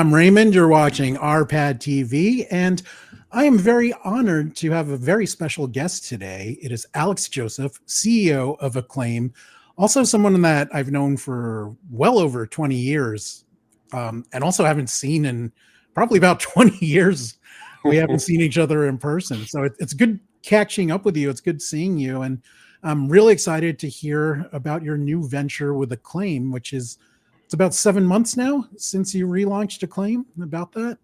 I'm Raymond. You're watching RPadTV, and I am very honored to have a very special guest today. It is Alex Josef, CEO of Acclaim, also someone that I've known for well over 20 years, and also haven't seen in probably about 20 years. We haven't seen each other in person, so it's good catching up with you. It's good seeing you, and I'm really excited to hear about your new venture with Acclaim, which is it's about 7 months now since you relaunched Acclaim. About that?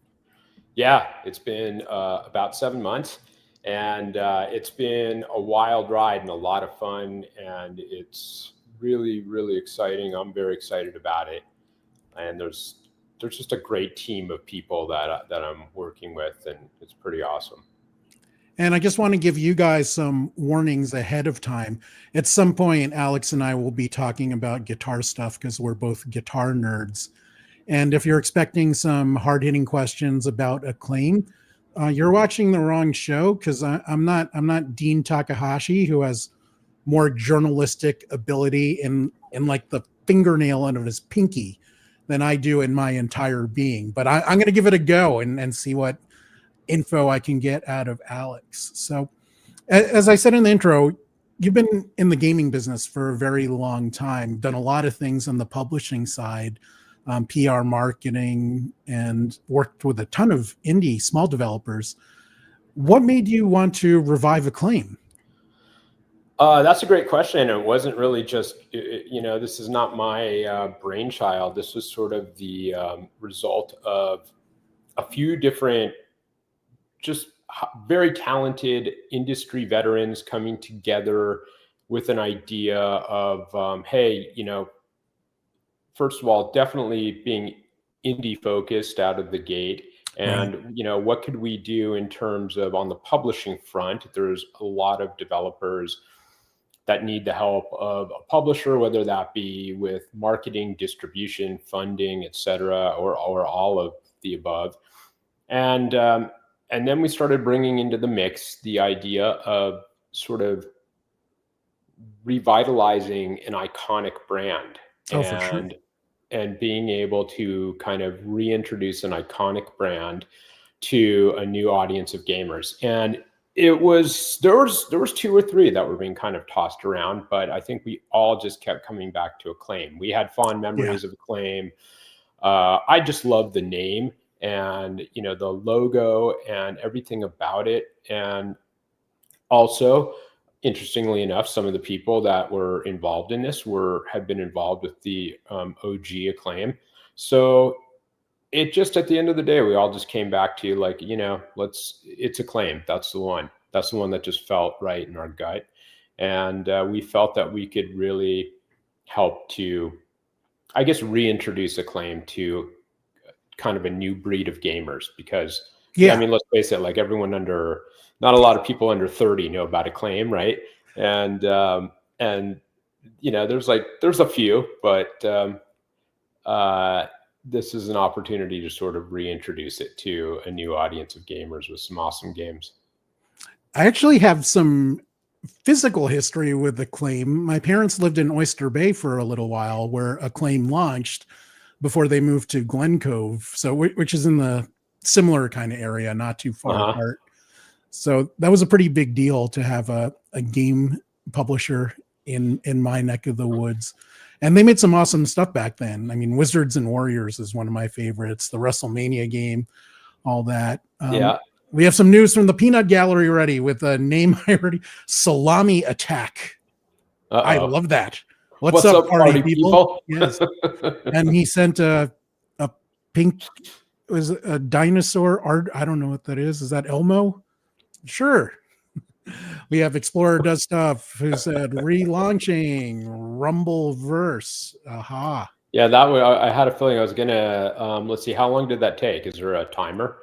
Yeah, it's been about 7 months, and it's been a wild ride and a lot of fun, and it's really, really exciting. I'm very excited about it, and there's just a great team of people that I'm working with, and it's pretty awesome. And I just want to give you guys some warnings ahead of time. At some point, Alex and I will be talking about guitar stuff because we're both guitar nerds. And if you're expecting some hard-hitting questions about Acclaim, you're watching the wrong show, because I'm not Dean Takahashi, who has more journalistic ability in like the fingernail of his pinky than I do in my entire being. But I'm going to give it a go and see what info I can get out of Alex. So, as I said in the intro, you've been in the gaming business for a very long time, done a lot of things on the publishing side, PR marketing, and worked with a ton of indie small developers. What made you want to revive Acclaim? That's a great question. It wasn't really just, this is not my brainchild. This was sort of the result of a few different, just very talented industry veterans coming together with an idea of, hey, first of all, definitely being indie focused out of the gate. And, what could we do in terms of on the publishing front? There's a lot of developers that need the help of a publisher, whether that be with marketing, distribution, funding, et cetera, or all of the above. And then we started bringing into the mix the idea of sort of revitalizing an iconic brand. For sure. And being able to kind of reintroduce an iconic brand to a new audience of gamers. And there was 2 or 3 that were being kind of tossed around, but I think we all just kept coming back to Acclaim. We had fond memories of Acclaim. I just love the name and the logo and everything about it. And also, interestingly enough, some of the people that were involved in this had been involved with the OG Acclaim. So it just, at the end of the day, we all just came back to like, it's Acclaim. That's the one that just felt right in our gut. And we felt that we could really help to, I guess, reintroduce Acclaim to kind of a new breed of gamers, because I mean, let's face it, like not a lot of people under 30 know about Acclaim, right? And there's a few, but this is an opportunity to sort of reintroduce it to a new audience of gamers with some awesome games. I actually have some physical history with Acclaim. My parents lived in Oyster Bay for a little while, where Acclaim launched before they moved to Glen Cove, so which is in the similar kind of area, not too far apart. So that was a pretty big deal to have a game publisher in my neck of the woods. And they made some awesome stuff back then. I mean, Wizards and Warriors is one of my favorites, the WrestleMania game, all that. We have some news from the Peanut Gallery already with a name I already, Salami Attack. I love that. What's up, party people? Yes. And he sent a pink, was a dinosaur art. I don't know what that is. Is that Elmo? Sure. We have Explorer Does Stuff, who said relaunching Rumbleverse. Aha. Yeah, that way I had a feeling I was gonna let's see, how long did that take? Is there a timer?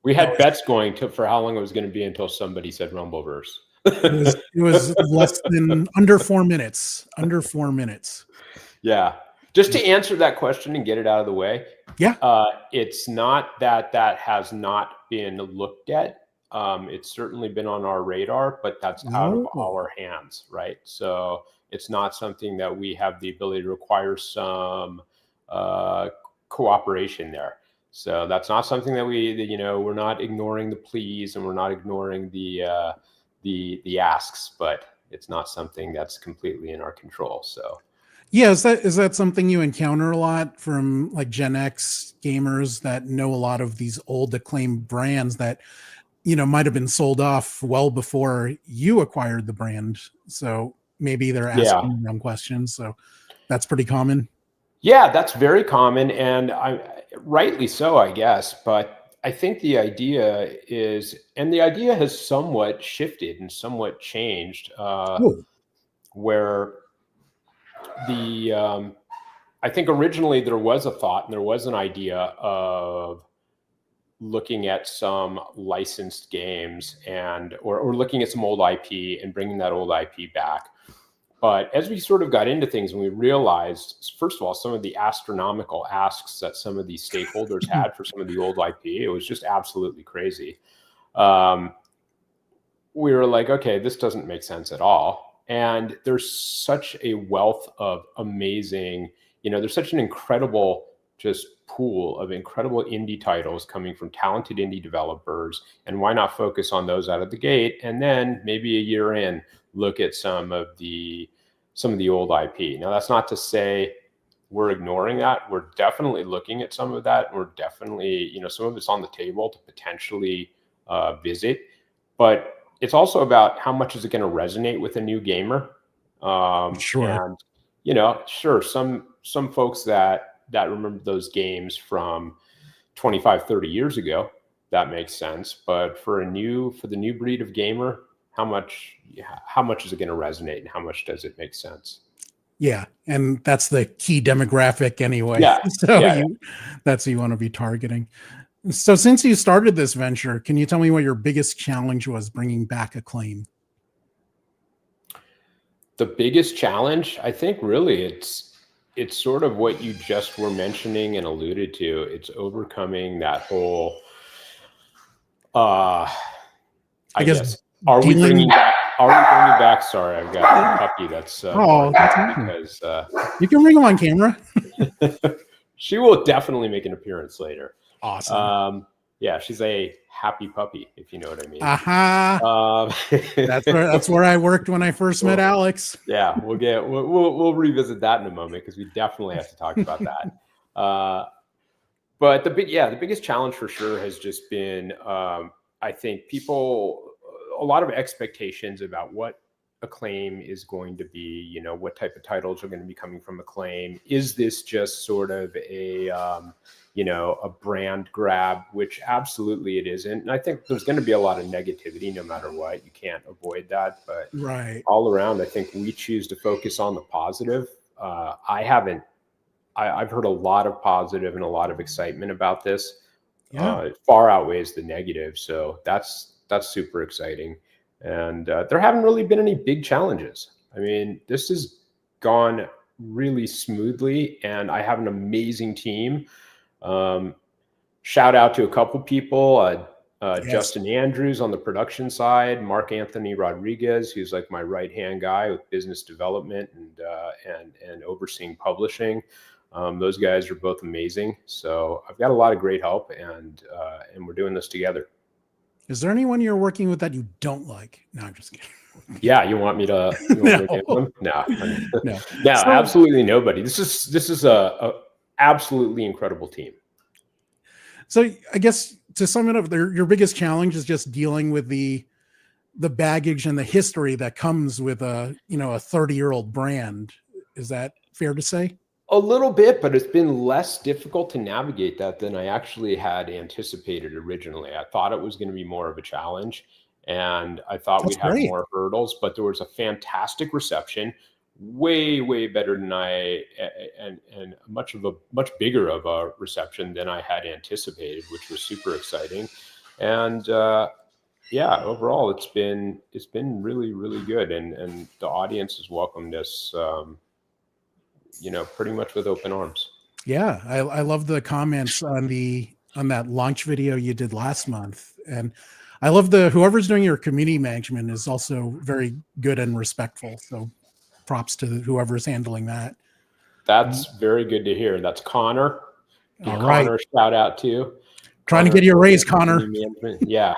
We had bets going for how long it was going to be until somebody said Rumbleverse. It was less than under 4 minutes. Under 4 minutes. Yeah. Just to answer that question and get it out of the way. Yeah. It's not that has not been looked at. It's certainly been on our radar, but that's out of our hands, right? So it's not something that we have the ability to require some cooperation there. So that's not something that we're not ignoring the pleas, and we're not ignoring the asks, but it's not something that's completely in our control. So yeah, is that something you encounter a lot from like Gen X gamers that know a lot of these old Acclaim brands that might have been sold off well before you acquired the brand? So maybe they're yeah. asking the wrong questions. So that's pretty common. Yeah, that's very common, and rightly so, I guess. But I think the idea has somewhat shifted and somewhat changed, Oh, where I think originally there was a thought and there was an idea of looking at some licensed games or looking at some old IP and bringing that old IP back. But as we sort of got into things and we realized, first of all, some of the astronomical asks that some of these stakeholders had for some of the old IP, it was just absolutely crazy. We were like, okay, this doesn't make sense at all. And there's such a wealth of amazing, there's such an incredible just pool of incredible indie titles coming from talented indie developers. And why not focus on those out of the gate? And then maybe a year in, look at some of the old IP. Now, that's not to say we're ignoring that. We're definitely looking at some of that. We're definitely, some of it's on the table to potentially visit. But it's also about how much is it going to resonate with a new gamer. sure. And sure, some folks that remember those games from 25, 30 years ago, that makes sense. But for the new breed of gamer, how much is it going to resonate, and how much does it make sense? Yeah, and that's the key demographic anyway. Yeah. So Yeah. that's who you want to be targeting. So since you started this venture, can you tell me what your biggest challenge was bringing back Acclaim? The biggest challenge, I think, really, it's sort of what you just were mentioning and alluded to. It's overcoming that whole, I guess, are we bringing back? Sorry, I've got a puppy that's because you can ring on camera. She will definitely make an appearance later. Awesome. Yeah, she's a happy puppy, if you know what I mean. That's where I worked when I first met Alex. Yeah, we'll revisit that in a moment, because we definitely have to talk about that. But the biggest challenge for sure has just been, I think, a lot of expectations about what Acclaim is going to be. What type of titles are going to be coming from Acclaim? Is this just sort of a brand grab, which absolutely it isn't. And I think there's going to be a lot of negativity no matter what. You can't avoid that. But right, all around, I think we choose to focus on the positive. I've heard a lot of positive and a lot of excitement about this. Yeah. It far outweighs the negative. So that's super exciting. And there haven't really been any big challenges. I mean, this has gone really smoothly, and I have an amazing team. Shout out to a couple people, Yes. Justin Andrews on the production side, Mark Anthony Rodriguez, who's like my right-hand guy with business development and overseeing publishing. Those guys are both amazing. So I've got a lot of great help, and we're doing this together. Is there anyone you're working with that you don't like? No, I'm just kidding. Yeah, you want me to? No, No, absolutely nobody. This is a absolutely incredible team. So I guess to sum it up, your biggest challenge is just dealing with the baggage and the history that comes with a 30-year-old brand. Is that fair to say? A little bit, but it's been less difficult to navigate that than I actually had anticipated originally. I thought it was going to be more of a challenge, and I thought we'd have more hurdles, but there was a fantastic reception, way better than and much bigger of a reception than I had anticipated, which was super exciting. And yeah, overall it's been really, really good, and the audience has welcomed us pretty much with open arms. Yeah, I love the comments on that launch video you did last month, and I love whoever's doing your community management is also very good and respectful. So props to whoever's handling that. That's very good to hear. That's Connor. Give All right. Connor a shout out too. Trying to get your raise, Connor. Yeah.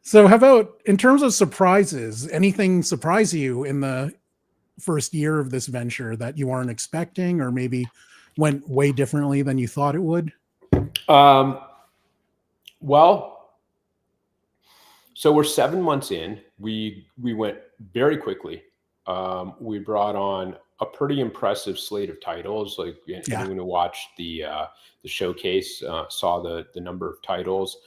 So how about in terms of surprises, anything surprise you in the first year of this venture that you weren't expecting or maybe went way differently than you thought it would? Well, so we're 7 months in. We went very quickly. We brought on a pretty impressive slate of titles. Like anyone who watched the showcase saw the number of titles.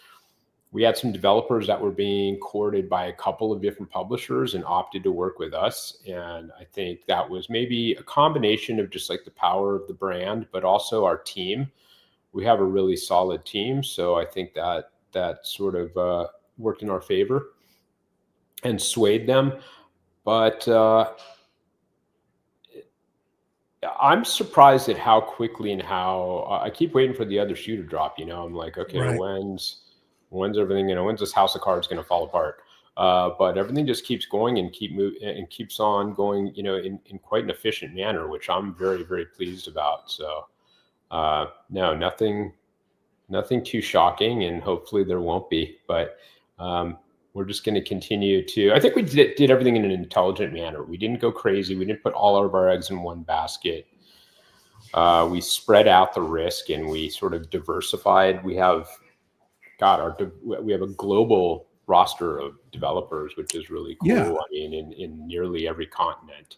We had some developers that were being courted by a couple of different publishers and opted to work with us. And I think that was maybe a combination of just like the power of the brand, but also our team. We have a really solid team. So I think that sort of worked in our favor and swayed them. But I'm surprised at how quickly and how I keep waiting for the other shoe to drop. I'm like, okay, Right. when's everything, when's this house of cards going to fall apart? But everything just keeps going and keeps on going, in quite an efficient manner, which I'm very, very pleased about. So no, nothing too shocking, and hopefully there won't be, but we're just going to continue to, I think we did everything in an intelligent manner. We didn't go crazy. We didn't put all of our eggs in one basket. We spread out the risk and we sort of diversified. We have a global roster of developers, which is really cool. Yeah. I mean, in nearly every continent.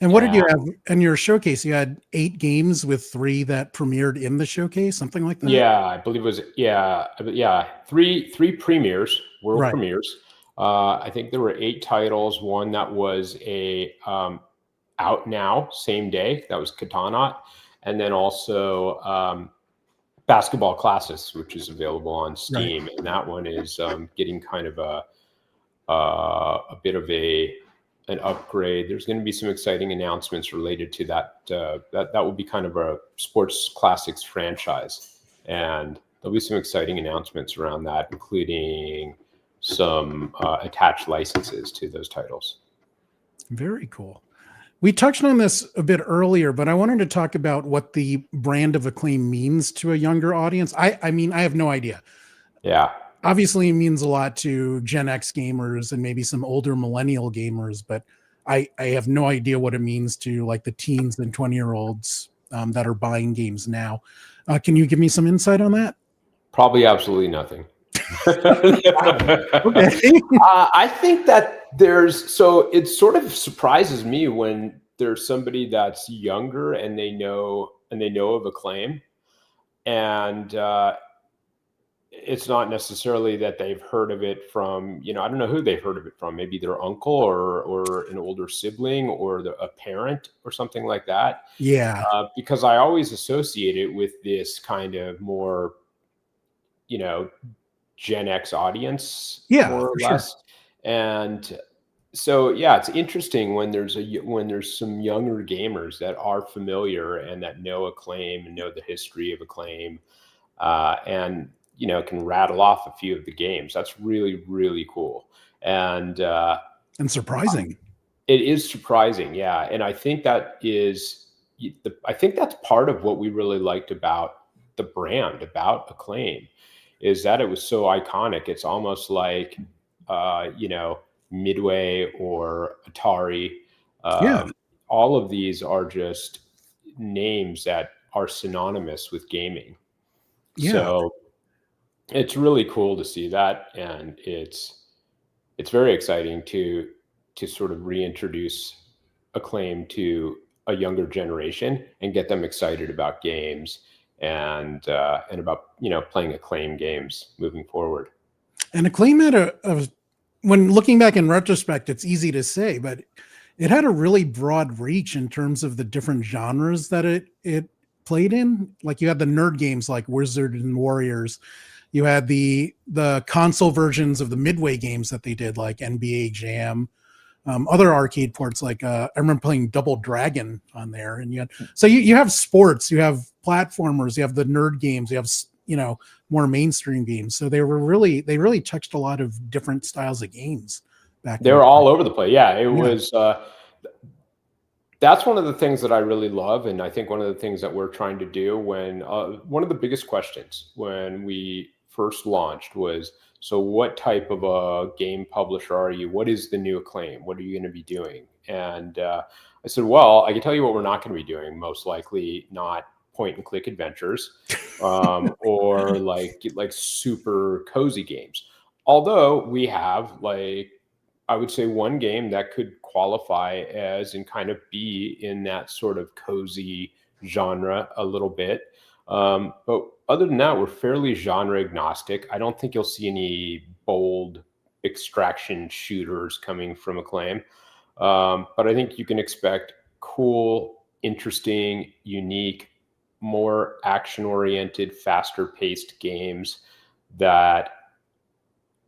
And what did you have in your showcase? You had 8 games with 3 that premiered in the showcase, something like that? Yeah, I believe it was, three premieres, world premieres. I think there were 8 titles. One that was out now, same day. That was Katana. And then also Basketball Classics, which is available on Steam. Right. And that one is getting kind of a bit of an upgrade. There's going to be some exciting announcements related to that. That will be kind of a sports classics franchise. And there'll be some exciting announcements around that, including some attached licenses to those titles. Very cool. We touched on this a bit earlier, but I wanted to talk about what the brand of Acclaim means to a younger audience. I mean, I have no idea. Yeah. Obviously, it means a lot to Gen X gamers and maybe some older millennial gamers, but I have no idea what it means to like the teens and 20-year-olds that are buying games now. Can you give me some insight on that? Probably absolutely nothing. Okay. I think that so it sort of surprises me when there's somebody that's younger and they know of Acclaim, and it's not necessarily that they've heard of it from, I don't know who they've heard of it from, maybe their uncle or an older sibling or a parent or something like that. Yeah. Because I always associate it with this kind of more, Gen X audience, more or less. Sure. And so, yeah, it's interesting when there's some younger gamers that are familiar and that know Acclaim and know the history of Acclaim, and can rattle off a few of the games. That's really, really cool. And surprising. It is surprising. Yeah. And I think that's part of what we really liked about the brand, about Acclaim, is that it was so iconic. It's almost like, Midway or Atari. All of these are just names that are synonymous with gaming. Yeah. So it's really cool to see that. And it's very exciting to sort of reintroduce Acclaim to a younger generation and get them excited about games and about playing Acclaim games moving forward. And Acclaim had when looking back in retrospect, it's easy to say, but it had a really broad reach in terms of the different genres that it played in. Like you had the nerd games like Wizard and Warriors. You had the console versions of the Midway games that they did, like NBA Jam. Other arcade ports, like I remember playing Double Dragon on there, and you have sports, you have platformers, you have the nerd games, you have more mainstream games. So they really touched a lot of different styles of games back. They were all over the place. Yeah, it was. That's one of the things that I really love, and I think one of the things that we're trying to do when one of the biggest questions when we first launched was, so what type of a game publisher are you? What is the new Acclaim? What are you going to be doing? And I said, well, I can tell you what we're not going to be doing. Most likely not point and click adventures, or like super cozy games. Although we have, like, I would say one game that could qualify as and kind of be in that sort of cozy genre a little bit. But other than that, we're fairly genre agnostic. I don't think you'll see any bold extraction shooters coming from Acclaim. But I think you can expect cool, interesting, unique, more action-oriented, faster-paced games that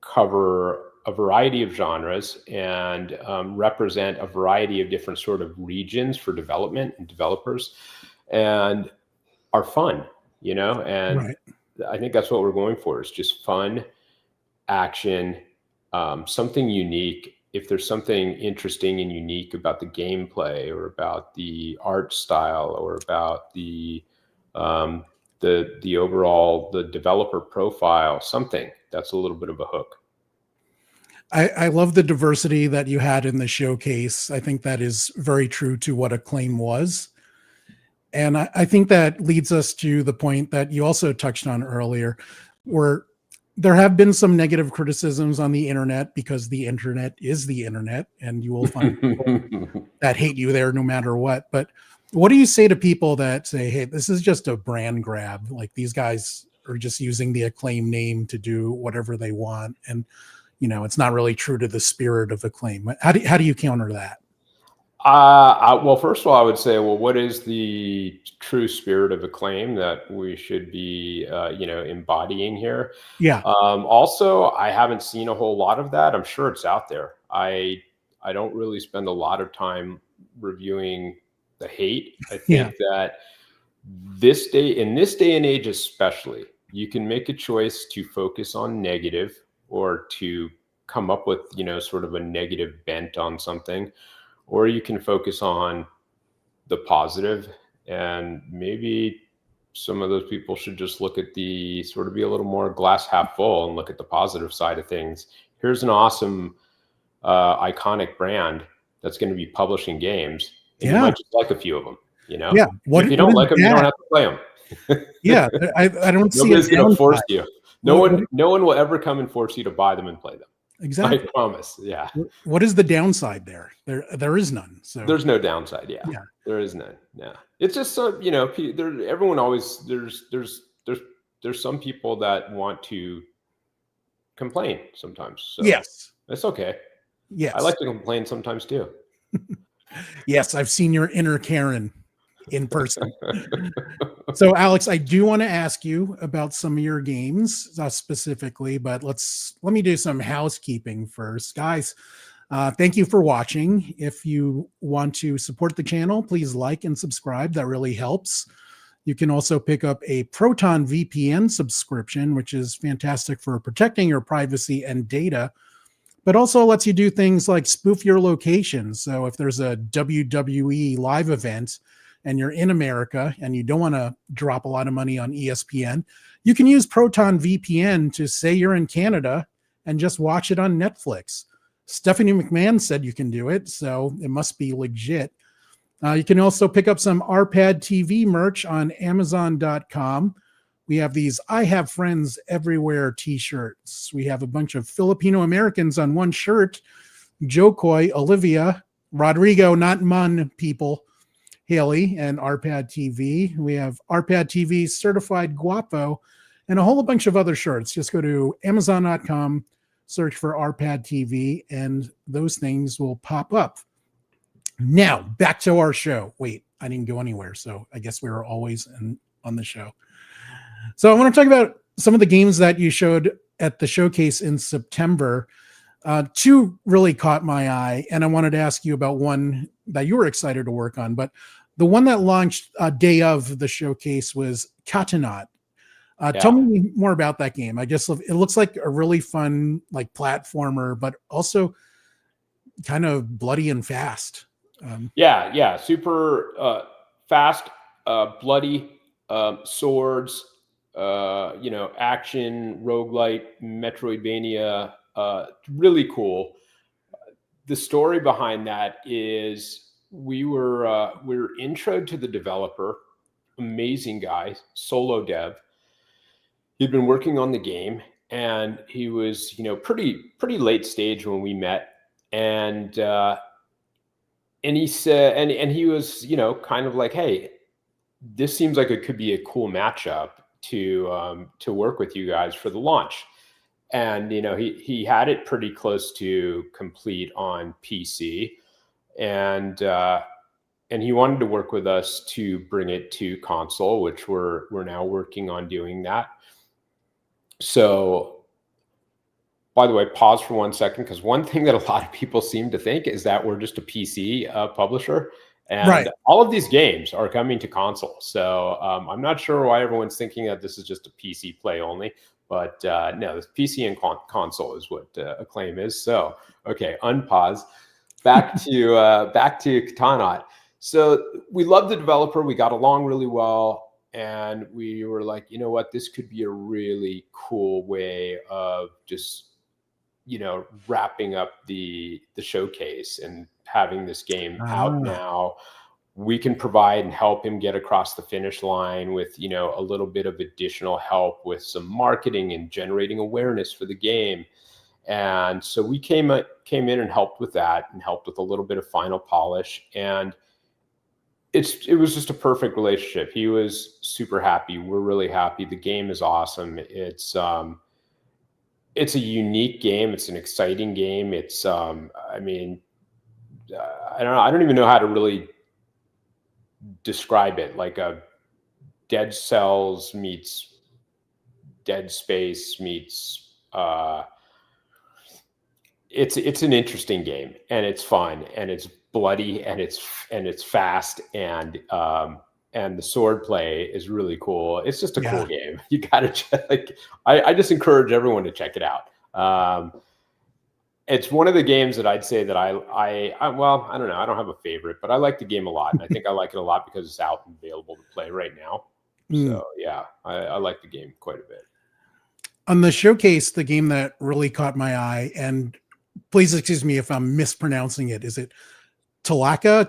cover a variety of genres and represent a variety of different sort of regions for development and developers, and are fun, and Right. I think that's what we're going for, is just fun, action, something unique. If there's something interesting and unique about the gameplay or about the art style or about the overall, the developer profile, something that's a little bit of a hook. I love the diversity that you had in the showcase. I think that is very true to what Acclaim was. And I think that leads us to the point that you also touched on earlier, where there have been some negative criticisms on the internet, because the internet is the internet, and you will find people that hate you there no matter what. But what do you say to people that say, hey, this is just a brand grab? Like, these guys are just using the Acclaim name to do whatever they want. And it's not really true to the spirit of Acclaim. How do you counter that? Well, first of all, I would say, well, what is the true spirit of Acclaim that we should be, embodying here? Yeah. Also, I haven't seen a whole lot of that. I'm sure it's out there. I don't really spend a lot of time reviewing the hate. I think that in this day and age, especially, you can make a choice to focus on negative, or to come up with, sort of a negative bent on something, or you can focus on the positive. And maybe some of those people should just look at the sort of, be a little more glass half full and look at the positive side of things. Here's an awesome, iconic brand that's going to be publishing games, and you might just like a few of them, Yeah. If you don't like them, you don't have to play them. Yeah. I don't see Nobody's going to force you. No What- one will ever come and force you to buy them and play them. Exactly. I promise. Yeah. What is the downside there? There is none. So There's no downside. Yeah. Yeah. There is none. Yeah. It's just so, everyone always, there's some people that want to complain sometimes. So yes. it's okay. Yes. I like to complain sometimes too. Yes. I've seen your inner Karen in person. So, Alex, I do want to ask you about some of your games specifically, but let me do some housekeeping first. Guys, thank you for watching. If you want to support the channel, please like and subscribe. That really helps. You can also pick up a Proton VPN subscription, which is fantastic for protecting your privacy and data, but also lets you do things like spoof your location. So if there's a WWE live event and you're in America and you don't want to drop a lot of money on ESPN, you can use Proton VPN to say you're in Canada and just watch it on Netflix. Stephanie McMahon said you can do it, so it must be legit. You can also pick up some RPadTV merch on Amazon.com. We have these I Have Friends Everywhere t-shirts. We have a bunch of Filipino Americans on one shirt. Joe Coy, Olivia, Rodrigo, not Mun people, Haley, and RPadTV. We have RPadTV Certified Guapo, and a whole bunch of other shirts. Just go to Amazon.com, search for RPadTV, and those things will pop up. Now, back to our show. Wait, I didn't go anywhere, so I guess we were always on the show. So I want to talk about some of the games that you showed at the showcase in September. Two really caught my eye, and I wanted to ask you about one that you were excited to work on. But the one that launched day of the showcase was Katanaut. Tell me more about that game. It looks like a really fun, like, platformer, but also kind of bloody and fast. Yeah, super fast, bloody, swords, action, roguelite, Metroidvania, really cool. The story behind that is we were introed to the developer, amazing guy, solo dev. He'd been working on the game, and he was pretty late stage when we met, and he said, and he was kind of like, hey, this seems like it could be a cool matchup to work with you guys for the launch. And he had it pretty close to complete on PC, and he wanted to work with us to bring it to console, which we're now working on doing that. So, by the way, pause for 1 second, because one thing that a lot of people seem to think is that we're just a PC publisher, and Right. all of these games are coming to console. So I'm not sure why everyone's thinking that this is just a PC play only, but no, this PC and console is what Acclaim is. So okay, unpause. Back to Katanaut. So we love the developer. We got along really well, and we were like, you know what, this could be a really cool way of just wrapping up the showcase and having this game out now. We can provide and help him get across the finish line with a little bit of additional help with some marketing and generating awareness for the game. And so we came in and helped with that, and helped with a little bit of final polish, and it was just a perfect relationship. He was super happy. We're really happy. The game is awesome. It's a unique game. It's an exciting game. It's I mean, I don't know. I don't even know how to really describe it. Like a Dead Cells meets Dead Space meets. It's an interesting game, and it's fun, and it's bloody, and it's fast, and the sword play is really cool. It's just a cool game. You gotta check. I just encourage everyone to check it out. It's one of the games that I'd say that I well, I don't know. I don't have a favorite, but I like the game a lot, and I think I like it a lot because it's out and available to play right now. So yeah, I like the game quite a bit. On the showcase, the game that really caught my eye, and please excuse me if I'm mispronouncing it, is it Talaka?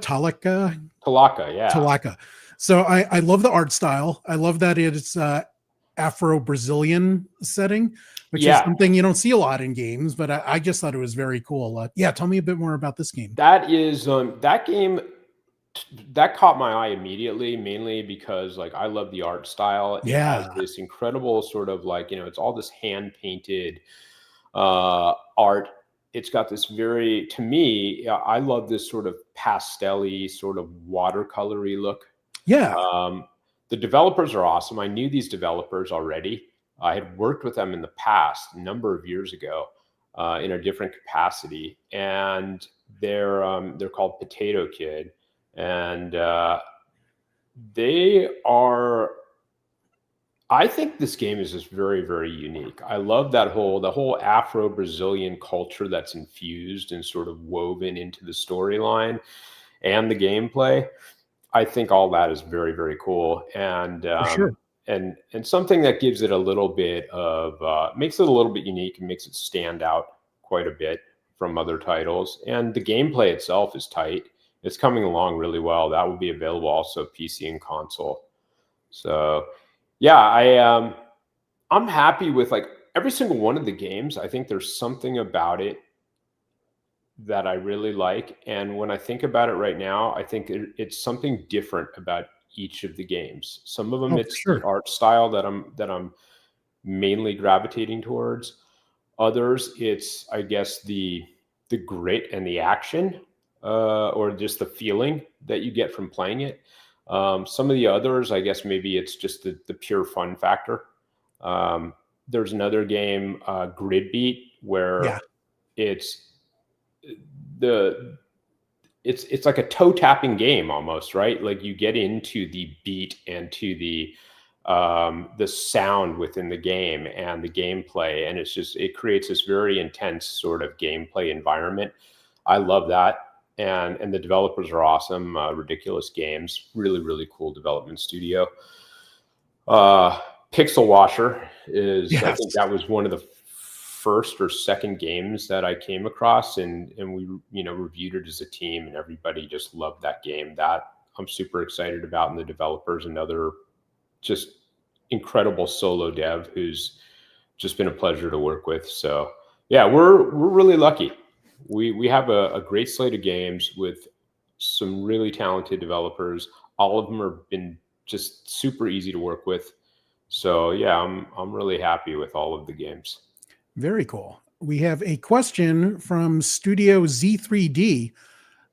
Yeah. Talaka. So I love the art style. I love that it's Afro-Brazilian setting, which is something you don't see a lot in games, but I just thought it was very cool. Yeah, tell me a bit more about this game. That is that game that caught my eye immediately, mainly because I love the art style. It has this incredible sort of it's all this hand painted art. It's got this to me, I love this sort of pastel-y, sort of watercolory look. Yeah. The developers are awesome. I knew these developers already. I had worked with them in the past, a number of years ago, in a different capacity, and they're called Potato Kid, and they are. I think this game is just very, very unique. I love the whole Afro-Brazilian culture that's infused and sort of woven into the storyline and the gameplay. I think all that is very, very cool, and and something that gives it a little bit of makes it a little bit unique and makes it stand out quite a bit from other titles. And the gameplay itself is tight. It's coming along really well. That will be available also PC and console. So yeah, I'm happy with every single one of the games. I think there's something about it that I really like. And when I think about it right now, I think it's something different about each of the games. Some of them it's the art style that I'm mainly gravitating towards. Others, it's I guess the grit and the action, or just the feeling that you get from playing it. Some of the others, I guess maybe it's just the pure fun factor. There's another game, Grid Beat, where it's like a toe tapping game almost, right? Like you get into the beat and to the sound within the game and the gameplay, and it creates this very intense sort of gameplay environment. I love that. and the developers are awesome. Ridiculous Games, really, really cool development studio. Pixel Washer is, Yes. I think that was one of the first or second games that I came across, and we, you know, reviewed it as a team, and everybody just loved that game. That I'm super excited about, and the developers, another just incredible solo dev who's just been a pleasure to work with. So yeah, we're really lucky. We have a great slate of games with some really talented developers. All of them have been just super easy to work with. So yeah, I'm really happy with all of the games. Very cool. We have a question from Studio Z3D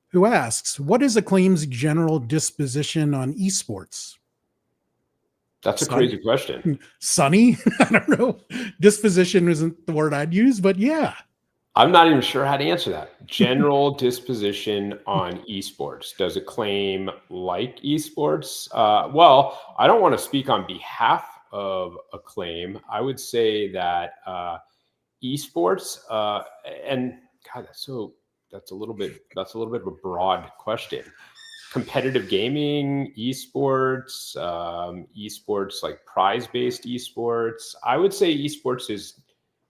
who asks, what is Acclaim's general disposition on esports? That's a crazy question. Sunny? I don't know. Disposition isn't the word I'd use, but yeah. I'm not even sure how to answer that. General disposition on esports. Does Acclaim like esports? Well, I don't want to speak on behalf of Acclaim. I would say that esports, and God, that's a little bit of a broad question. Competitive gaming, esports, esports like prize-based esports. I would say esports is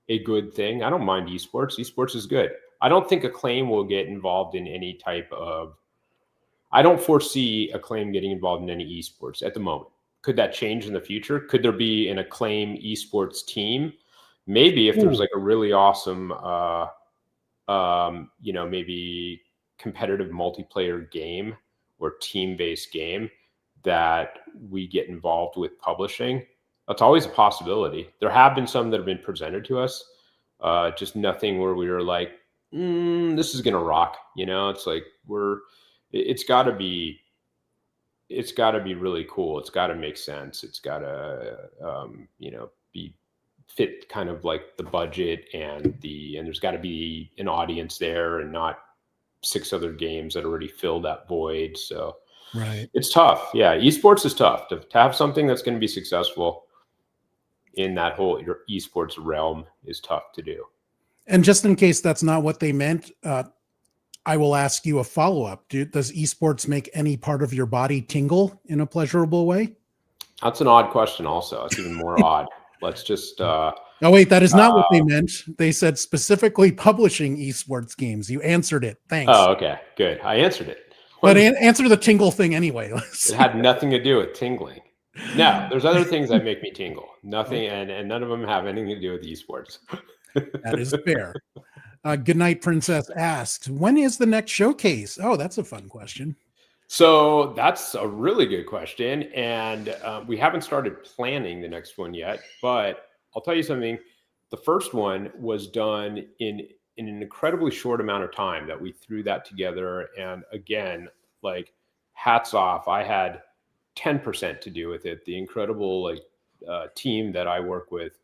a good thing. I don't mind esports. Esports is good. I don't think Acclaim will get involved in any type of, I don't foresee Acclaim getting involved in any esports at the moment. Could that change in the future? Could there be an Acclaim esports team? Maybe if there's like a really awesome, you know, maybe competitive multiplayer game or team-based game that we get involved with publishing. That's always a possibility. There have been some that have been presented to us, just nothing where we were like, this is gonna rock. You know, it's like it's got to be really cool. It's got to make sense. It's got to, you know, be fit kind of like the budget and there's got to be an audience there and not 6 other games that already fill that void. So right, it's tough. Yeah, esports is tough to have something that's going to be successful in that whole esports realm is tough to do. And just in case that's not what they meant, I will ask you a follow-up. Does esports make any part of your body tingle in a pleasurable way? That's an odd question also. It's even more odd. Let's just oh wait, that is not what they meant. They said specifically publishing esports games. You answered it. Thanks. Oh, okay, good. I answered it. But answer the tingle thing anyway. It had nothing to do with tingling. No, there's other things that make me tingle. Nothing, and none of them have anything to do with esports. That is fair. Goodnight Princess asks, when is the next showcase? Oh, that's a fun question. So that's a really good question. And we haven't started planning the next one yet, but I'll tell you something. The first one was done in an incredibly short amount of time that we threw that together. And again, like hats off. I had 10% to do with it. The incredible team that I work with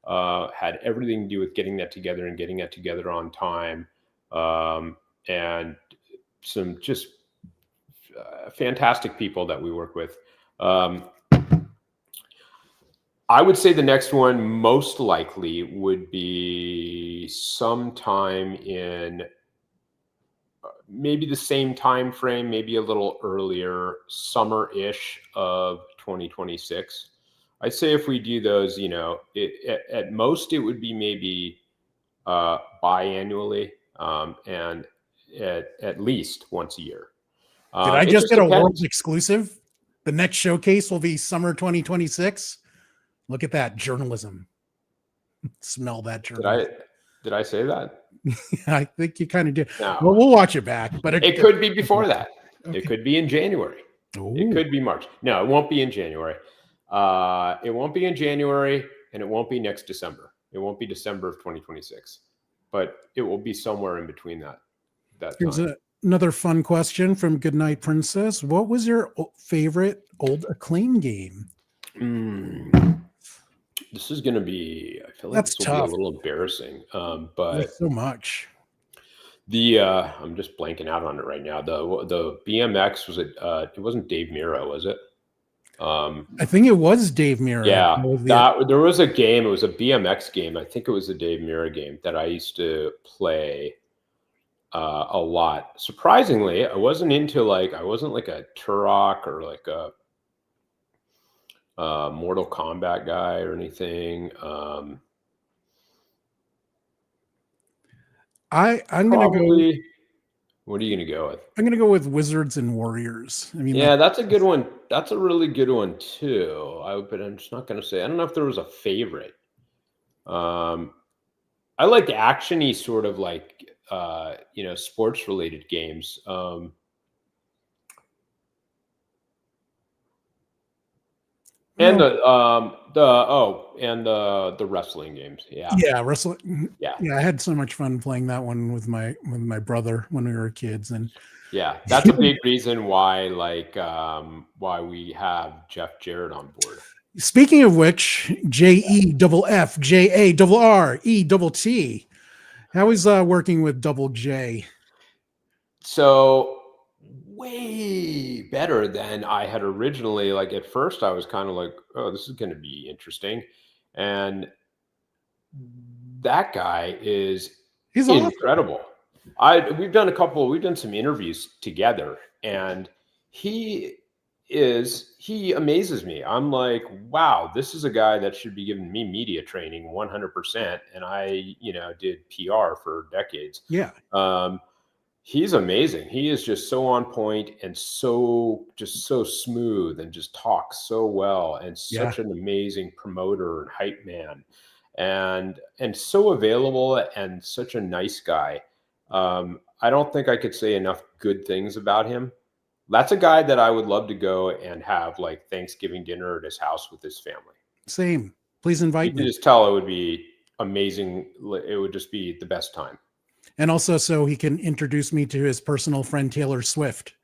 had everything to do with getting that together and getting it together on time. And some just fantastic people that we work with. I would say the next one most likely would be sometime in maybe the same time frame, maybe a little earlier, summer-ish of 2026. I'd say if we do those, you know, at most it would be maybe biannually, and at least once a year. Did I just get a world exclusive? The next showcase will be summer 2026. Look at that journalism. Smell that journalism. Did I say that? I think you kind of did. No. Well, we'll watch it back, but it could be before that. Okay. It could be in January. Ooh. It could be March. No, it won't be in January. It won't be in January, and it won't be next December. It won't be December of 2026, but it will be somewhere in between that Here's time. Another fun question from Goodnight Princess. What was your favorite old Acclaim game? This is going to be, I feel like That's this will tough. be a little embarrassing, but There's so much. I'm just blanking out on it right now. The BMX, was it wasn't Dave Mira, was it? I think it was Dave Mira. Yeah, there was a game. It was a BMX game. I think it was a Dave Mira game that I used to play a lot. Surprisingly, I wasn't like a Turok or like a Mortal Kombat guy or anything. I'm gonna go. Probably. What are you gonna go with? I'm gonna go with Wizards and Warriors. I mean, Yeah, that's a good one. That's a really good one too. But I'm just not gonna say. I don't know if there was a favorite. I like actiony sort of like sports related games. And the wrestling games. Yeah. yeah, wrestling. Yeah. Yeah, I had so much fun playing that one with my brother when we were kids, and Yeah. That's a big reason why why we have Jeff Jarrett on board. speaking of which, JEFFJARRETT. How is working with Double J? So way better than I had originally. Like at first I was kind of like, oh, this is going to be interesting. And that guy is He's awesome. incredible. We've done some interviews together, and he amazes me. I'm like, wow, this is a guy that should be giving me media training 100%. And I, did PR for decades. Yeah. He's amazing. He is just so on point and so smooth and just talks so well and such an amazing promoter and hype man and so available and such a nice guy. I don't think I could say enough good things about him. That's a guy that I would love to go and have like Thanksgiving dinner at his house with his family. Same. Please invite me. You can just tell it would be amazing. It would just be the best time. And also so he can introduce me to his personal friend Taylor Swift.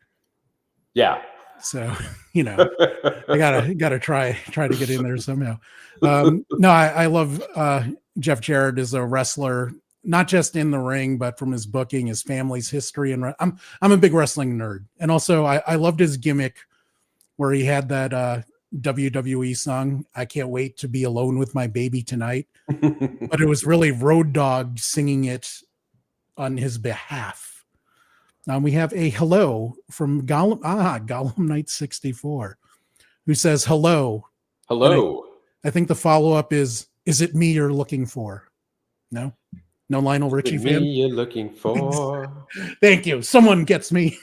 Yeah. So, I gotta try to get in there somehow. No, I love Jeff Jarrett as a wrestler, not just in the ring, but from his booking, his family's history. And I'm a big wrestling nerd. And also I loved his gimmick where he had that WWE song, I Can't Wait to Be Alone with My Baby Tonight. But it was really Road Dogg singing it on his behalf. We have a hello from Gollum Knight 64, who says hello. I think the follow-up is it me you're looking for? No Lionel Richie fan? Me you're looking for. Thank you. Someone gets me.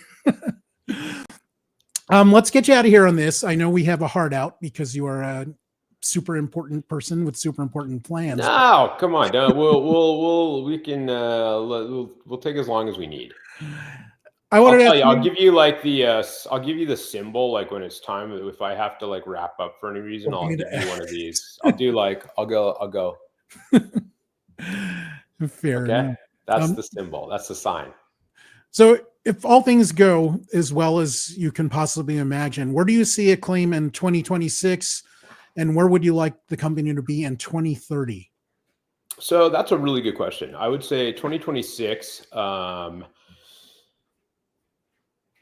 Let's get you out of here on this. I know we have a hard out because you are a super important person with super important plans. No, come on. We'll take as long as we need. I'll give you like I'll give you the symbol like when it's time. If I have to like wrap up for any reason, I'll give you one of these. I'll go. Fair okay? enough. That's the symbol. That's the sign. So if all things go as well as you can possibly imagine, where do you see Acclaim in 2026? And where would you like the company to be in 2030? So that's a really good question. I would say 2026.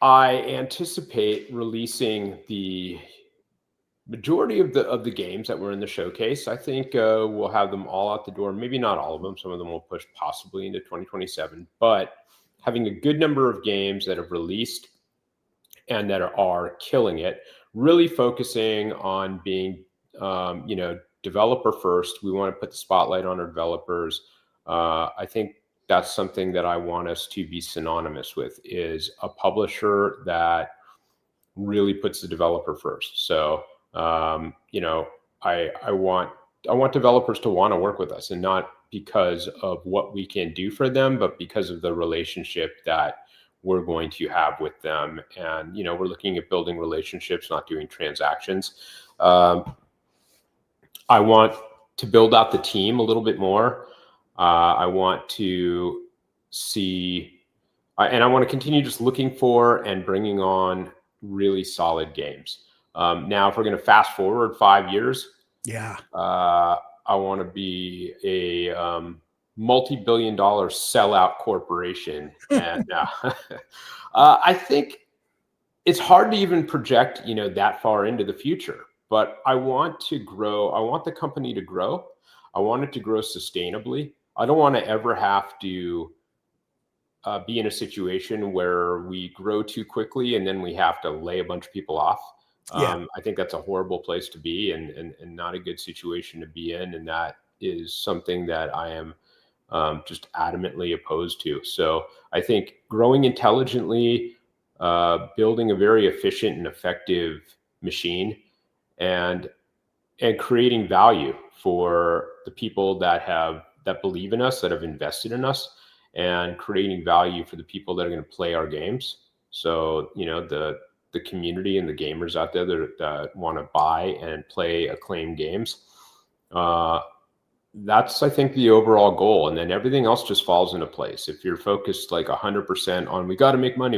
I anticipate releasing the majority of the games that were in the showcase. I think we'll have them all out the door. Maybe not all of them. Some of them will push possibly into 2027. But having a good number of games that have released and that are killing it, really focusing on being developer first. We want to put the spotlight on our developers. I think that's something that I want us to be synonymous with, is a publisher that really puts the developer first. So, I want developers to want to work with us, and not because of what we can do for them, but because of the relationship that we're going to have with them. And, we're looking at building relationships, not doing transactions. I want to build out the team a little bit more. I want to see, and I want to continue just looking for and bringing on really solid games. Now, if we're going to fast forward 5 years, I want to be a multi-billion-dollar sellout corporation. And I think it's hard to even project, that far into the future. But I want to grow. I want the company to grow. I want it to grow sustainably. I don't want to ever have to be in a situation where we grow too quickly and then we have to lay a bunch of people off. I think that's a horrible place to be, and not a good situation to be in. And that is something that I am just adamantly opposed to. So I think growing intelligently, building a very efficient and effective machine, and creating value for the people that believe in us, that have invested in us, and creating value for the people that are going to play our games. So, the community and the gamers out there that want to buy and play Acclaim games. That's, I think, the overall goal. And then everything else just falls into place. If you're focused like 100% on, we got to make money,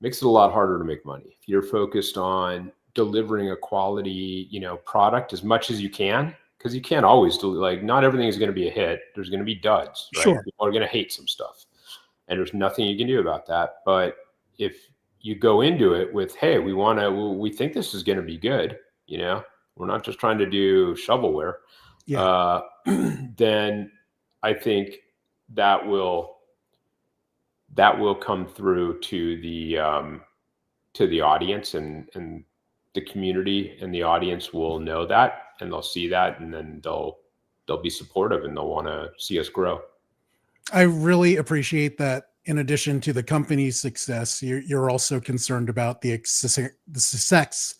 makes it a lot harder to make money. If you're focused on delivering a quality, product as much as you can, because you can't always do, like, not everything is going to be a hit. There's going to be duds, right? Sure. People are going to hate some stuff, and there's nothing you can do about that. But if you go into it with, hey, we think this is going to be good, we're not just trying to do shovelware, then I think that will come through to the audience, and the community and the audience will know that, and they'll see that, and then they'll be supportive, and they'll want to see us grow. I really appreciate that. In addition to the company's success, you're also concerned about the success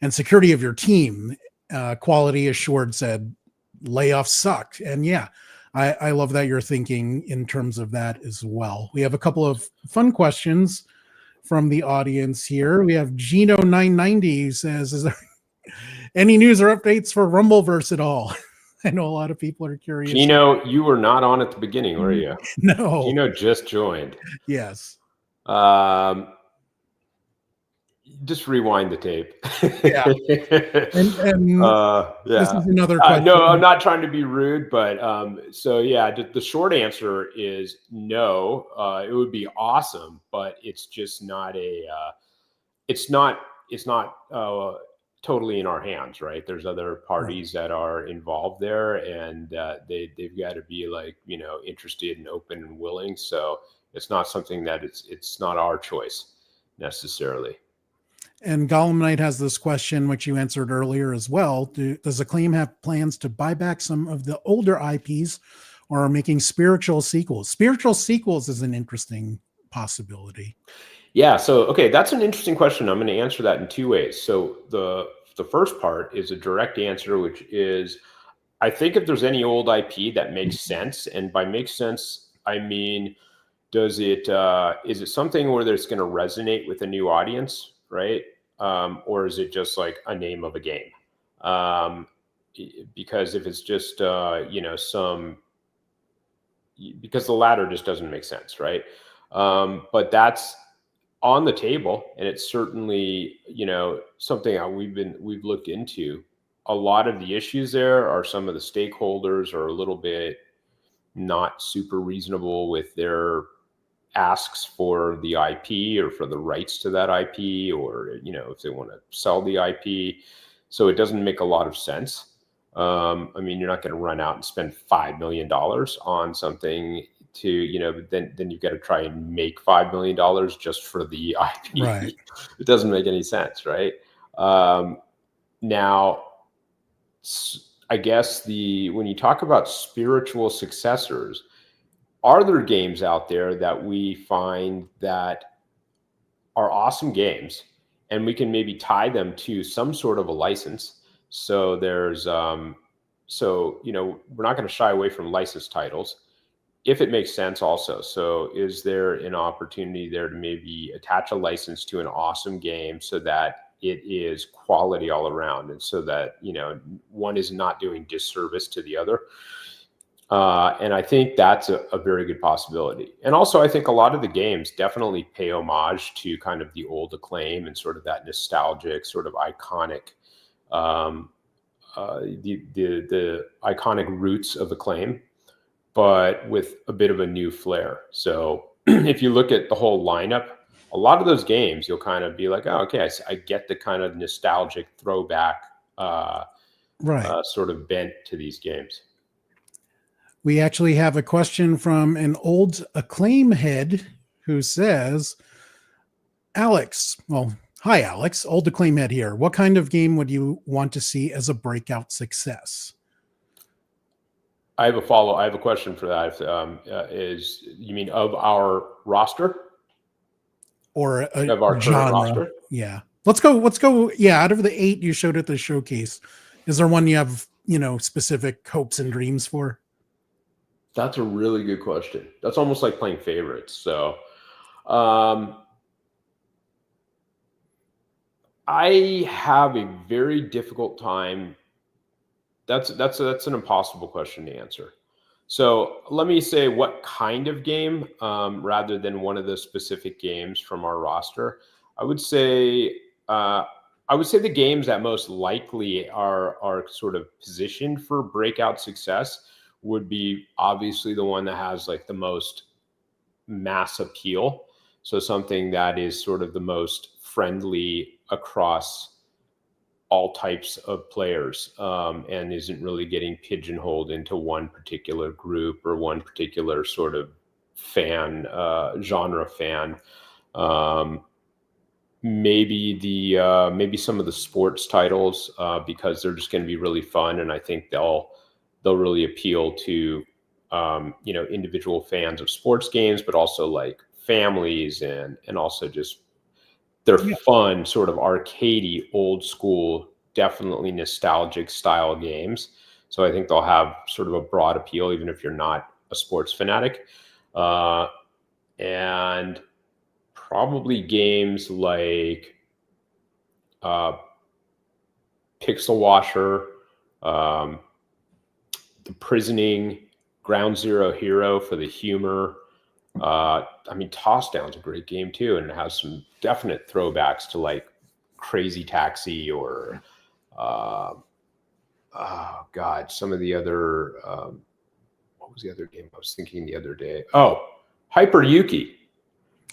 and security of your team. Quality Assured said layoffs suck. And I love that you're thinking in terms of that as well. We have a couple of fun questions from the audience here. We have Gino990 says, is there any news or updates for Rumbleverse at all? I know a lot of people are curious. Gino, you were not on at the beginning, were you? No. Gino just joined. Yes. Just rewind the tape. Yeah. This is another question. No, I'm not trying to be rude, but the short answer is no. It would be awesome, but it's just not it's not totally in our hands, right? There's other parties that are involved there, and they've got to be interested and open and willing. So it's not something that it's not our choice necessarily. And Gollum Knight has this question, which you answered earlier as well. Does Acclaim have plans to buy back some of the older IPs, or are making spiritual sequels? Spiritual sequels is an interesting possibility. Yeah. So, okay, that's an interesting question. I'm going to answer that in two ways. So the first part is a direct answer, which is, I think if there's any old IP that makes sense, and by makes sense, I mean, is it something where it's going to resonate with a new audience, right? Or is it just like a name of a game? Because if it's just, because the latter just doesn't make sense, right? But that's on the table, and it's certainly, something we've looked into. A lot of the issues there are some of the stakeholders are a little bit not super reasonable with their asks for the IP or for the rights to that IP, or, if they want to sell the IP. So it doesn't make a lot of sense. I mean, you're not going to run out and spend $5 million on something to, then you've got to try and make $5 million just for the IP. Right. It doesn't make any sense, right? Now, I guess when you talk about spiritual successors, are there games out there that we find that are awesome games, and we can maybe tie them to some sort of a license? So there's, we're not going to shy away from licensed titles if it makes sense also. So is there an opportunity there to maybe attach a license to an awesome game so that it is quality all around, and so that, one is not doing disservice to the other? And I think that's a very good possibility. And also, I think a lot of the games definitely pay homage to kind of the old Acclaim and sort of that nostalgic, sort of iconic, the iconic roots of Acclaim, but with a bit of a new flair. So if you look at the whole lineup, a lot of those games, you'll kind of be like, oh, okay, I get the kind of nostalgic throwback sort of bent to these games. We actually have a question from an old Acclaim head who says, Alex, well, hi, Alex, old Acclaim head here. What kind of game would you want to see as a breakout success? I have a question for that. Is you mean of our roster? Or a Of our current genre? roster? Yeah. Let's go. Yeah, out of the 8 you showed at the showcase, is there one you have, specific hopes and dreams for? That's a really good question. That's almost like playing favorites. So, I have a very difficult time. That's an impossible question to answer. So let me say what kind of game, rather than one of the specific games from our roster. I would say the games that most likely are sort of positioned for breakout success would be obviously the one that has like the most mass appeal. So something that is sort of the most friendly across all types of players, and isn't really getting pigeonholed into one particular group or one particular sort of fan, genre fan. Maybe some of the sports titles, because they're just going to be really fun, and I think they'll really appeal to individual fans of sports games, but also like families and also just they're fun, sort of arcadey, old school, definitely nostalgic style games. So I think they'll have sort of a broad appeal, even if you're not a sports fanatic. And probably games like Pixel Washer, The Prisoning, Ground Zero Hero for the humor. I mean, Toss Down's a great game too, and it has some definite throwbacks to like Crazy Taxi or, oh God, some of the other, what was the other game I was thinking the other day? Oh, Hyper Yuki.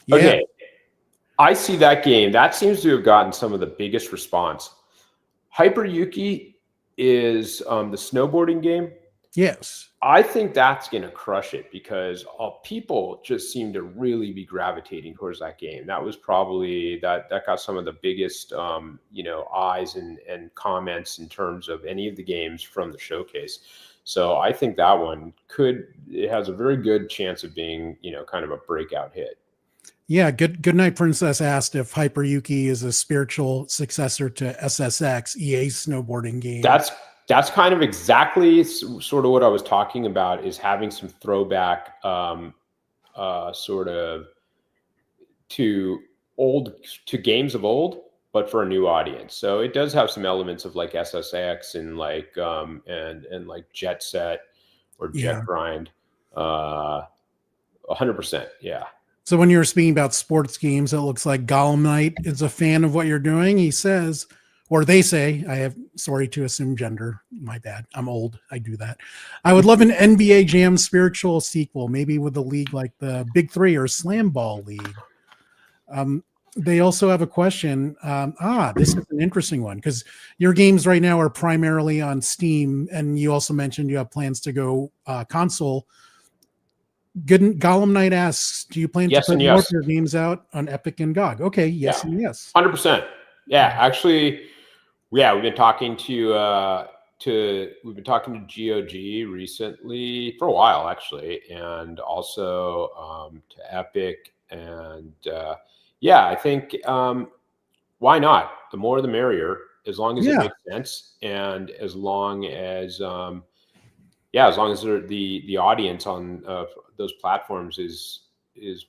Yeah. Okay. I see that game. That seems to have gotten some of the biggest response. Hyper Yuki is the snowboarding game. Yes. I think that's going to crush it because people just seem to really be gravitating towards that game. That was probably that got some of the biggest, eyes and comments in terms of any of the games from the showcase. So I think that one it has a very good chance of being, kind of a breakout hit. Yeah. Good Night Princess asked if Hyper Yuki is a spiritual successor to SSX, EA's snowboarding game. That's kind of exactly sort of what I was talking about, is having some throwback sort of to games of old, but for a new audience. So it does have some elements of like SSX and like and like Jet Set or Jet Grind. 100%. Yeah. So when you were speaking about sports games, it looks like Gollum Knight is a fan of what you're doing. He says, or they say, sorry to assume gender, my bad. I'm old. I do that. I would love an NBA Jam spiritual sequel, maybe with a league like the Big Three or Slam Ball League. They also have a question. This is an interesting one because your games right now are primarily on Steam, and you also mentioned you have plans to go console. Good Gollum Knight asks, do you plan to put more of your games out on Epic and GOG? Okay, yes and yes. 100%. Yeah, actually, we've been talking to GOG recently for a while, actually, and also to Epic, and I think why not? The more the merrier, as long as it makes sense, and as long as the audience on those platforms is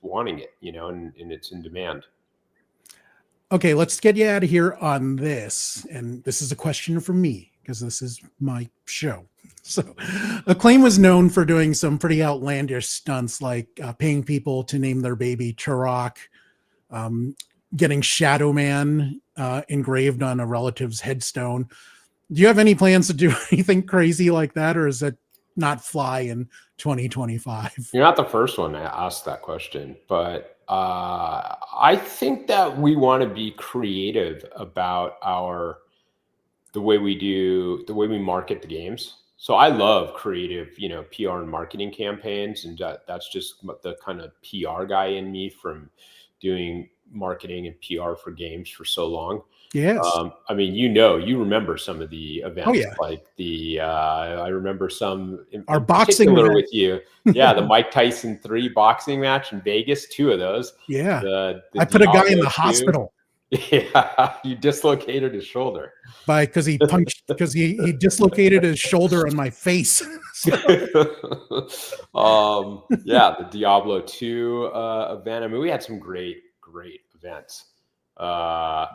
wanting it, and it's in demand. Okay, let's get you out of here on this. And this is a question for me because this is my show. So Acclaim was known for doing some pretty outlandish stunts, like paying people to name their baby Turok, getting Shadowman engraved on a relative's headstone. Do you have any plans to do anything crazy like that, or is it not fly in 2025? You're not the first one to ask that question, but I think that we want to be creative about the way we market the games. So I love creative, PR and marketing campaigns, and that's just the kind of PR guy in me from doing marketing and PR for games for so long. Yes. I mean, you remember some of the Oh events, yeah. like I remember some Our in boxing particular event. with you. Yeah, the Mike Tyson 3 boxing match in Vegas, two of those. Yeah. The I put a guy in Diablo the 2. hospital Yeah, you dislocated his shoulder. because he dislocated his shoulder on my face. Yeah, the Diablo 2 event. I mean, we had some great events. Uh,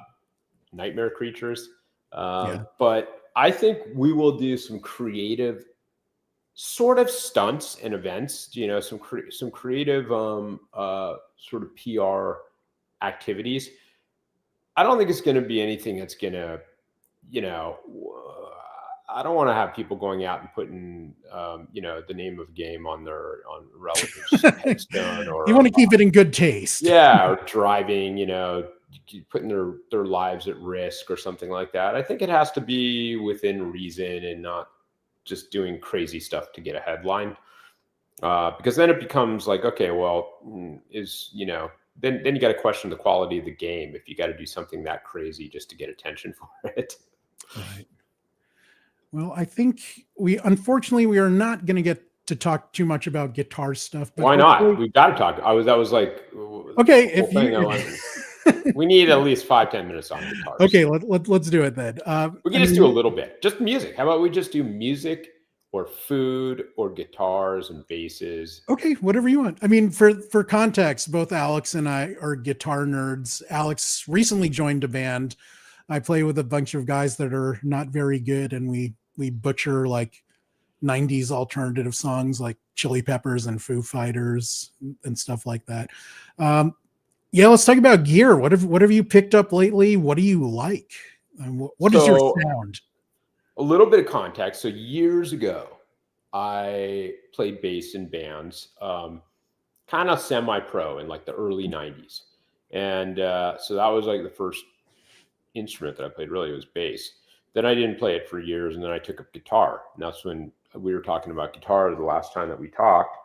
Nightmare Creatures. Yeah. But I think we will do some creative sort of stunts and events, some creative sort of PR activities. I don't think it's going to be anything that's going to, you know, I don't want to have people going out and putting, the name of a game on their relative's headstone, You or want to keep it in good taste. yeah, or driving, putting their lives at risk or something like that. I think it has to be within reason and not just doing crazy stuff to get a headline. Because then it becomes like, okay, well, then you got to question the quality of the game if you got to do something that crazy just to get attention for it. Right. Well, I think unfortunately we are not going to get to talk too much about guitar stuff, but Why not? hopefully, We've got to talk. That was like okay, the whole if thing. you We need at least 5-10 minutes on guitars. okay, let's do it then. We can just do a little bit, just music. How about we just do music or food or guitars and basses? Okay, whatever you want. I mean, for context, both Alex and I are guitar nerds. Alex recently joined a band. I play with a bunch of guys that are not very good, and we butcher like 90s alternative songs like Chili Peppers and Foo Fighters and stuff like that. Yeah, let's talk about gear. What have you picked up lately? What do you like? What is your sound? A little bit of context. So years ago, I played bass in bands, kind of semi-pro in like the early 90s. And so that was like the first instrument that I played, really, was bass. Then I didn't play it for years, and then I took up guitar. And that's when we were talking about guitar the last time that we talked.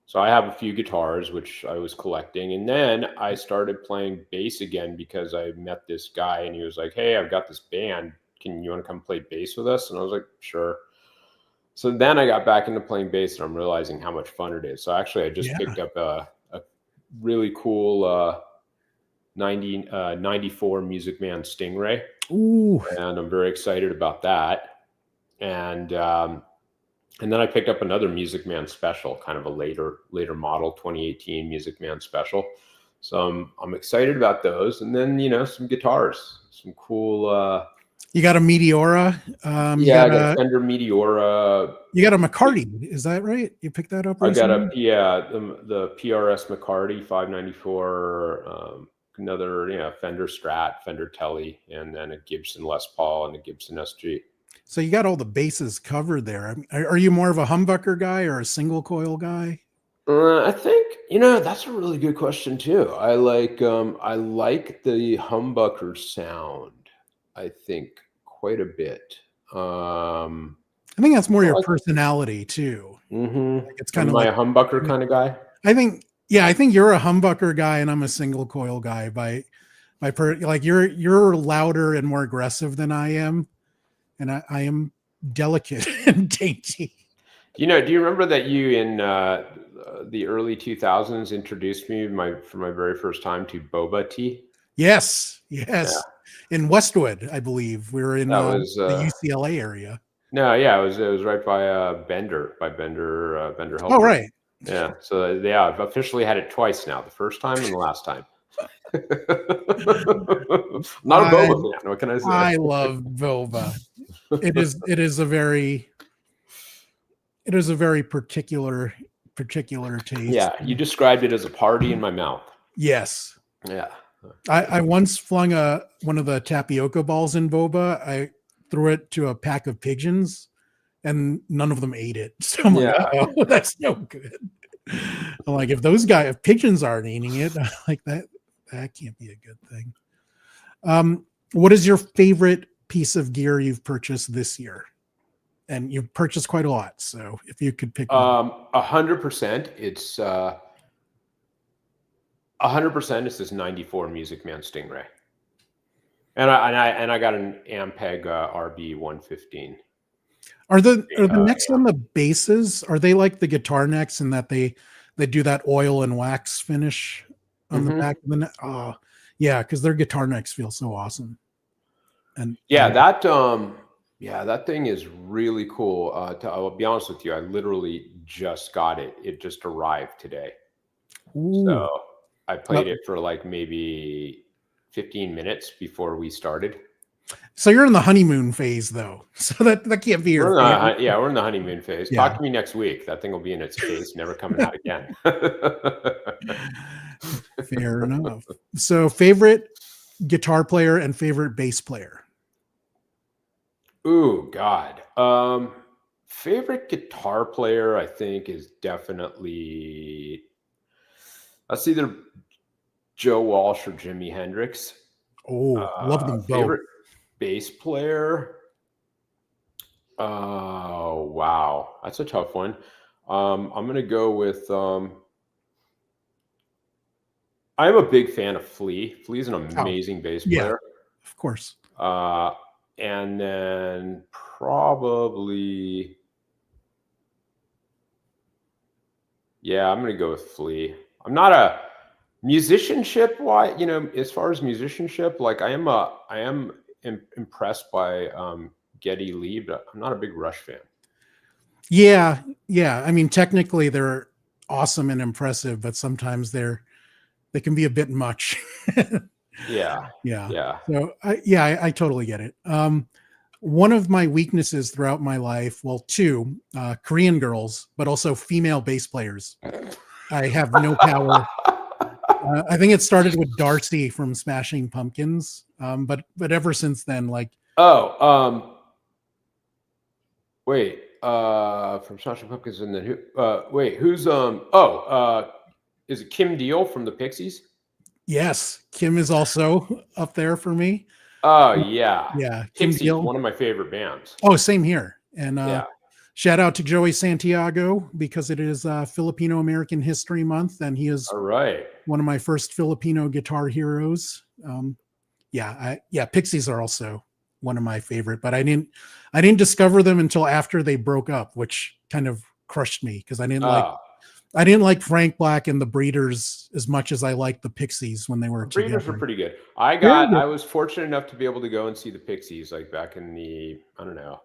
So I have a few guitars, which I was collecting. And then I started playing bass again because I met this guy and he was like, hey, I've got this band. You want to come play bass with us? And I was like, sure. So then I got back into playing bass and I'm realizing how much fun it is. So actually I just picked up a really cool 94 Music Man Stingray. Ooh. And I'm very excited about that. And then I picked up another Music Man Special, kind of a later model, 2018 Music Man Special. So I'm excited about those. And then, some guitars, some cool. You got a Meteora. I got a Fender Meteora. You got a McCarty. Is that right? You picked that up recently? The PRS McCarty 594. Another, Fender Strat, Fender Telly, and then a Gibson Les Paul and a Gibson SG. So you got all the bases covered there. I mean, are you more of a humbucker guy or a single coil guy? I think, that's a really good question too. I like the humbucker sound, I think, quite a bit. I think that's more your personality too. Mm-hmm. Like it's kind of like a humbucker kind of guy. I think you're a humbucker guy and I'm a single coil guy like you're louder and more aggressive than I am. And I am delicate and dainty. Do you remember that you in the early 2000s introduced me for my very first time to boba tea? Yes. Yeah. In Westwood, I believe. We were in the UCLA area. No, yeah, it was right by Bender Health. Oh, right. Yeah. So yeah, I've officially had it twice now. The first time and the last time. Not a boba fan. What can I say? I love boba. It is a very particular taste. Yeah, you described it as a party in my mouth. Yes. Yeah. I once flung one of the tapioca balls in boba. I threw it to a pack of pigeons, and none of them ate it. So I'm like, oh, that's no good. I'm like, if pigeons aren't eating it, I'm like that can't be a good thing. What is your favorite piece of gear you've purchased this year? and you've purchased quite a lot. So if you could pick one. 100%, it's 100%. It's this '94 Music Man Stingray, and I got an Ampeg RB 115. Are the necks on the bases, are they like the guitar necks in that they do that oil and wax finish on the back of the neck? Oh, yeah, because their guitar necks feel so awesome. And that thing is really cool. I'll be honest with you, I literally just got it. It just arrived today. Ooh. So I played it for like maybe 15 minutes before we started. So you're in the honeymoon phase, though. So that can't be your favorite. Yeah, we're in the honeymoon phase. Yeah. Talk to me next week. That thing will be in its case, never coming out again. Fair enough. So favorite guitar player and favorite bass player? Ooh, God. Favorite guitar player, I think, is definitely, that's either Joe Walsh or Jimi Hendrix. Oh, love them both. Favorite bass player? Oh, wow. That's a tough one. I'm going to go with, I'm a big fan of Flea. Flea's an amazing bass player. Of course. And then probably, I'm going to go with Flea. I'm not a musicianship. Why, as far as musicianship, like I am impressed by Geddy Lee, but I'm not a big Rush fan. Yeah. I mean, technically they're awesome and impressive, but sometimes they can be a bit much. Yeah. So I totally get it. One of my weaknesses throughout my life, well, two, Korean girls, but also female bass players. I have no power. I think it started with Darcy from Smashing Pumpkins. But ever since then, like, wait, from Smashing Pumpkins, and then who's is it Kim Deal from the Pixies? Yes, Kim is also up there for me. Oh yeah. Pixies, Deal, one of my favorite bands. Oh, same here. And shout out to Joey Santiago, because it is Filipino American History Month, and he is one of my first Filipino guitar heroes. Pixies are also one of my favorite, but I didn't discover them until after they broke up, which kind of crushed me, because I didn't like Frank Black and the Breeders as much as I liked the Pixies when they were together. Breeders were pretty good. I was fortunate enough to be able to go and see the Pixies like back in the, I don't know,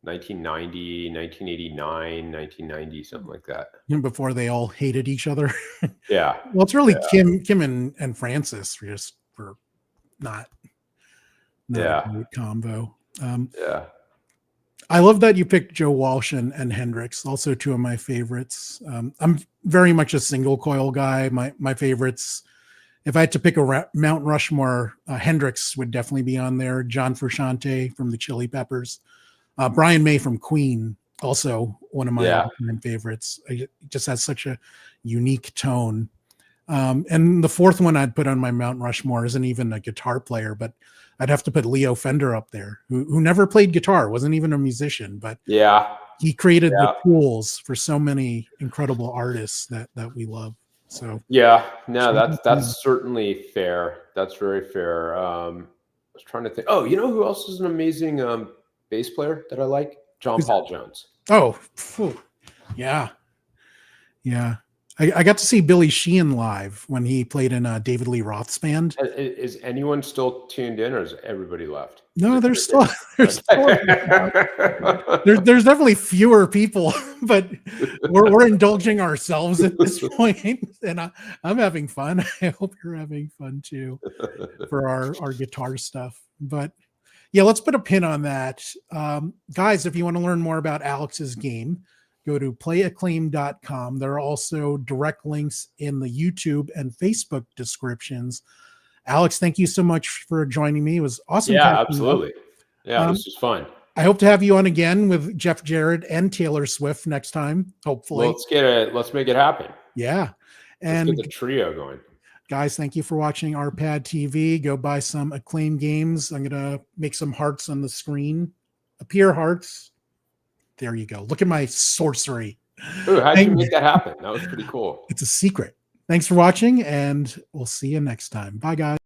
1990, 1989, 1990, something like that. Before they all hated each other. Yeah. Well, it's really Kim and Francis for not a great combo. I love that you picked Joe Walsh and Hendrix, also two of my favorites. I'm very much a single coil guy. My favorites, if I had to pick a Mount Rushmore, Hendrix would definitely be on there. John Frusciante from the Chili Peppers. Brian May from Queen, also one of my all-time favorites. It just has such a unique tone. And the fourth one I'd put on my Mount Rushmore isn't even a guitar player, but I'd have to put Leo Fender up there, who never played guitar, wasn't even a musician, but he created the tools for so many incredible artists that we love. So that's certainly fair. That's very fair. I was trying to think. Oh, you know who else is an amazing bass player that I like? John Paul Jones. Oh, yeah. I got to see Billy Sheehan live when he played in David Lee Roth's band. Is anyone still tuned in, or is everybody left? No, there's there's definitely fewer people, but we're indulging ourselves at this point, and I'm having fun. I hope you're having fun too for our guitar stuff. But yeah, let's put a pin on that. Guys, if you want to learn more about Alex's game, go to playacclaim.com. There are also direct links in the YouTube and Facebook descriptions. Alex, thank you so much for joining me. It was awesome. Yeah, absolutely. Yeah, this was fun. I hope to have you on again with Jeff Jarrett and Taylor Swift next time, hopefully. Let's make it happen. Yeah. And let's get the trio going. Guys, thank you for watching RPadTV. Go buy some Acclaim games. I'm going to make some hearts on the screen appear hearts. There you go. Look at my sorcery. Ooh, how'd you make that happen? That was pretty cool. It's a secret. Thanks for watching, and we'll see you next time. Bye, guys.